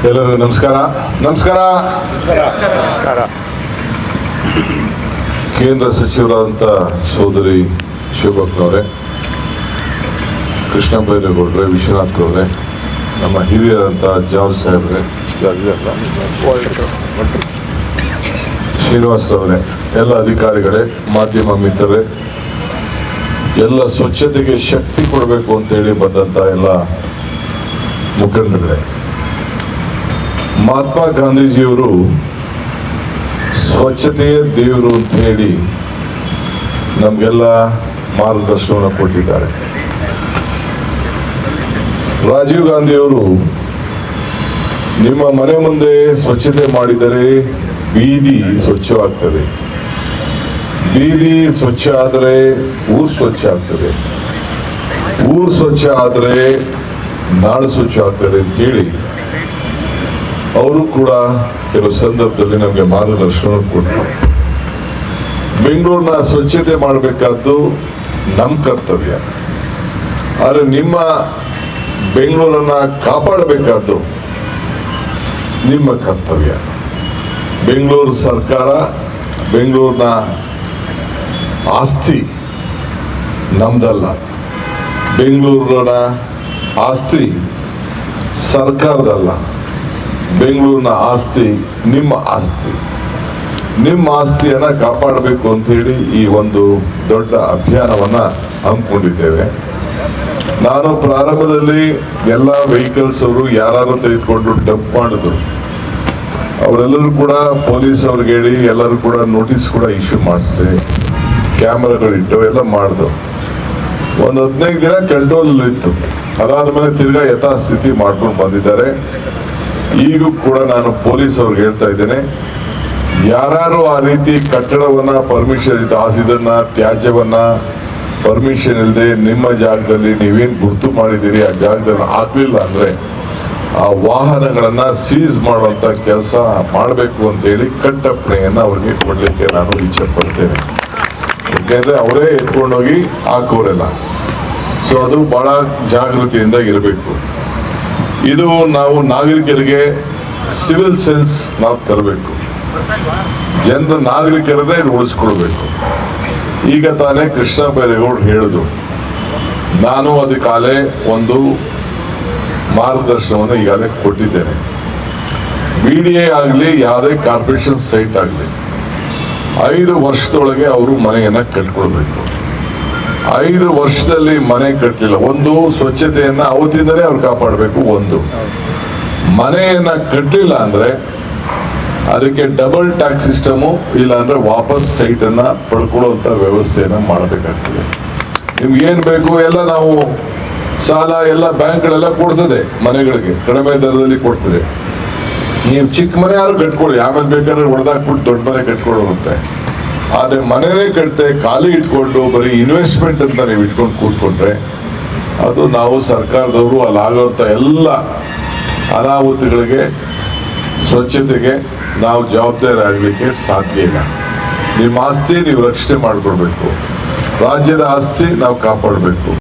ಎಲ್ಲರಿಗೂ ನಮಸ್ಕಾರ. ನಮಸ್ಕಾರ. ಕೇಂದ್ರ ಸಚಿವರಾದಂಥ ಸೋದರಿ ಶಿವಭಕ್ತನವರೇ, ಕೃಷ್ಣ ಬೈರೇಗೌಡರೇ, ವಿಶ್ವನಾಥ್ ಅವರೇ, ನಮ್ಮ ಹಿರಿಯರಾದಂಥ ಜಾರ್ಜ್ ಸಾಹೇಬ್ರೆ, ಶ್ರೀನಿವಾಸ್ ಅವರೇ, ಎಲ್ಲ ಅಧಿಕಾರಿಗಳೇ, ಮಾಧ್ಯಮ ಮಿತ್ರರೇ, ಎಲ್ಲ ಸ್ವಚ್ಛತೆಗೆ ಶಕ್ತಿ ಕೊಡಬೇಕು ಅಂತೇಳಿ ಬಂದಂಥ ಎಲ್ಲ ಮುಖಂಡರುಗಳೇ, ಮಹಾತ್ಮ ಗಾಂಧೀಜಿಯವರು ಸ್ವಚ್ಛತೆಯೇ ದೇವರು ಅಂತ ಹೇಳಿ ನಮಗೆಲ್ಲ ಮಾರ್ಗದರ್ಶನವನ್ನು ಕೊಟ್ಟಿದ್ದಾರೆ. ರಾಜೀವ್ ಗಾಂಧಿಯವರು ನಿಮ್ಮ ಮನೆ ಮುಂದೆ ಸ್ವಚ್ಛತೆ ಮಾಡಿದರೆ ಬೀದಿ ಸ್ವಚ್ಛವಾಗ್ತದೆ, ಬೀದಿ ಸ್ವಚ್ಛ ಆದರೆ ಊರು ಸ್ವಚ್ಛ ಆಗ್ತದೆ, ಊರು ಸ್ವಚ್ಛ ಆದರೆ ನಾಡು ಸ್ವಚ್ಛ ಆಗ್ತದೆ ಅಂತ ಹೇಳಿ ಅವರು ಕೂಡ ಕೆಲವು ಸಂದರ್ಭದಲ್ಲಿ ನಮಗೆ ಮಾರ್ಗದರ್ಶನ ಕೊಟ್ಟರು. ಬೆಂಗಳೂರಿನ ಸ್ವಚ್ಛತೆ ಮಾಡಬೇಕಾದ್ದು ನಮ್ಮ ಕರ್ತವ್ಯ, ಆದರೆ ನಿಮ್ಮ ಬೆಂಗಳೂರನ್ನ ಕಾಪಾಡಬೇಕಾದ್ದು ನಿಮ್ಮ ಕರ್ತವ್ಯ. ಬೆಂಗಳೂರು ಸರ್ಕಾರ, ಬೆಂಗಳೂರಿನ ಆಸ್ತಿ ನಮ್ದಲ್ಲ, ಬೆಂಗಳೂರಿನ ಆಸ್ತಿ ಸರ್ಕಾರದಲ್ಲ, ಬೆಂಗಳೂರಿನ ಆಸ್ತಿ ನಿಮ್ಮ ಆಸ್ತಿ. ನಿಮ್ಮ ಆಸ್ತಿಯನ್ನ ಕಾಪಾಡಬೇಕು ಅಂತ ಹೇಳಿ ಈ ಒಂದು ದೊಡ್ಡ ಅಭಿಯಾನವನ್ನ ಹಮ್ಮಿಕೊಂಡಿದ್ದೇವೆ. ನಾನು ಪ್ರಾರಂಭದಲ್ಲಿ ಎಲ್ಲ ವೆಹಿಕಲ್ಸ್ ಅವರು ಯಾರು ತೆಗೆದುಕೊಂಡು ಡಂಪ್ ಮಾಡಿದ್ರು, ಅವರೆಲ್ಲರೂ ಕೂಡ ಪೊಲೀಸ್ ಅವ್ರಿಗೆ ಹೇಳಿ ಎಲ್ಲರೂ ಕೂಡ ನೋಟಿಸ್ ಕೂಡ ಇಶ್ಯೂ ಮಾಡಿಸಿದೆ, ಕ್ಯಾಮರಾಗಳಿಟ್ಟು ಎಲ್ಲ ಮಾಡಿದ್ರು. ಒಂದು 15 ದಿನ ಕಂಟ್ರೋಲ್ ಇತ್ತು. ಅದಾದ್ಮೇಲೆ ತಿರ್ಗಾ ಯಥಾಸ್ಥಿತಿ ಮಾಡ್ಕೊಂಡು ಬಂದಿದ್ದಾರೆ. ಈಗೂ ಕೂಡ ನಾನು ಪೊಲೀಸ್ ಅವ್ರಿಗೆ ಹೇಳ್ತಾ ಇದ್ದೇನೆ, ಯಾರು ಆ ರೀತಿ ಕಟ್ಟಡವನ್ನ ಪರ್ಮಿಷನ್ ಇದನ್ನ ತ್ಯಾಜ್ಯವನ್ನ ಪರ್ಮಿಷನ್ ಇಲ್ಲದೆ ನಿಮ್ಮ ಜಾಗದಲ್ಲಿ ನೀವೇನ್ ಗುರ್ತು ಮಾಡಿದ್ದೀರಿ ಆ ಜಾಗದಲ್ಲಿ ಹಾಕ್ಲಿಲ್ಲ ಅಂದ್ರೆ ಆ ವಾಹನಗಳನ್ನ ಸೀಸ್ ಮಾಡುವಂತ ಕೆಲಸ ಮಾಡಬೇಕು ಅಂತ ಹೇಳಿ ಕಟ್ಟಪ್ಪಣೆಯನ್ನ ಅವ್ರಿಗೆ ಕೊಡ್ಲಿಕ್ಕೆ ನಾನು ಇಚ್ಛೆ ಪಡ್ತೇನೆ. ಯಾಕೆಂದ್ರೆ ಅವರೇ ಎತ್ಕೊಂಡೋಗಿ ಹಾಕೋರೆಲ್ಲ. ಸೊ ಅದು ಬಹಳ ಜಾಗೃತಿಯಿಂದ ಇರಬೇಕು. ಇದು ನಾವು ನಾಗರಿಕರಿಗೆ ಸಿವಿಲ್ ಸೆನ್ಸ್ ನಾವು ತರಬೇಕು, ಜನರ ನಾಗರಿಕರನ್ನೇ ಇದು ಉಳಿಸ್ಕೊಳ್ಬೇಕು. ಈಗ ತಾನೇ ಕೃಷ್ಣ ಬೈರೇಗೌಡರು ಹೇಳಿದ್ರು, ನಾನು ಅದಕ್ಕಾಲೆ ಒಂದು ಮಾರ್ಗದರ್ಶನವನ್ನು ಈಗಾಗಲೇ ಕೊಟ್ಟಿದ್ದೇನೆ. BDA ಆಗಲಿ ಯಾವುದೇ ಕಾರ್ಪೊರೇಷನ್ ಸೈಟ್ ಆಗಲಿ 5 ವರ್ಷದೊಳಗೆ ಅವರು ಮನೆಯನ್ನ ಕಟ್ಕೊಳ್ಬೇಕು. 5 ವರ್ಷದಲ್ಲಿ ಮನೆ ಕಟ್ಟಲಿಲ್ಲ, ಒಂದು ಸ್ವಚ್ಛತೆಯನ್ನ ಅವತ್ತಿಂದಲೇ ಅವ್ರು ಕಾಪಾಡಬೇಕು. ಒಂದು ಮನೆಯನ್ನ ಕಟ್ಟಲಿಲ್ಲ ಅಂದ್ರೆ ಅದಕ್ಕೆ ಡಬಲ್ ಟ್ಯಾಕ್ಸ್ ಸಿಸ್ಟಮು, ಇಲ್ಲ ಅಂದ್ರೆ ವಾಪಸ್ ಸೈಟ್ ಅನ್ನ ಪಡ್ಕೊಳ್ಳುವಂತ ವ್ಯವಸ್ಥೆಯನ್ನ ಮಾಡಬೇಕಾಗ್ತದೆ. ನಿಮ್ಗೆ ಏನ್ ಬೇಕು ಎಲ್ಲ ನಾವು ಸಾಲ ಎಲ್ಲ ಬ್ಯಾಂಕ್ಗಳೆಲ್ಲ ಕೊಡ್ತದೆ, ಮನೆಗಳಿಗೆ ಕಡಿಮೆ ದರದಲ್ಲಿ ಕೊಡ್ತದೆ. ನೀವು ಚಿಕ್ಕ ಮನೆ ಯಾರು ಕಟ್ಕೊಳ್ಳಿ, ಆಮೇಲೆ ಬೇಕಾದ್ರೆ ಹೊಡೆದಾಕ್ಬಿಟ್ಟು ದೊಡ್ಡ ಮನೆ ಕಟ್ಕೊಳ್ಳುತ್ತೆ. ಆದ್ರೆ ಮನೆನೇ ಕಟ್ಟೆ ಖಾಲಿ ಇಟ್ಕೊಂಡು ಬರೀ ಇನ್ವೆಸ್ಟ್ಮೆಂಟ್ ಅಂತ ನೀವು ಇಟ್ಕೊಂಡು ಕೂತ್ಕೊಂಡ್ರೆ ಅದು ನಾವು ಸರ್ಕಾರದವರು ಅಲ್ಲಾಗುವಂತ ಎಲ್ಲ ಅನಾಹುತಗಳಿಗೆ ಸ್ವಚ್ಛತೆಗೆ ನಾವು ಜವಾಬ್ದಾರಿ ಆಗಲಿಕ್ಕೆ ಸಾಧ್ಯ ಇಲ್ಲ. ನಿಮ್ಮ ಆಸ್ತಿ ನೀವು ರಕ್ಷಣೆ ಮಾಡ್ಕೊಳ್ಬೇಕು, ರಾಜ್ಯದ ಆಸ್ತಿ ನಾವು ಕಾಪಾಡಬೇಕು.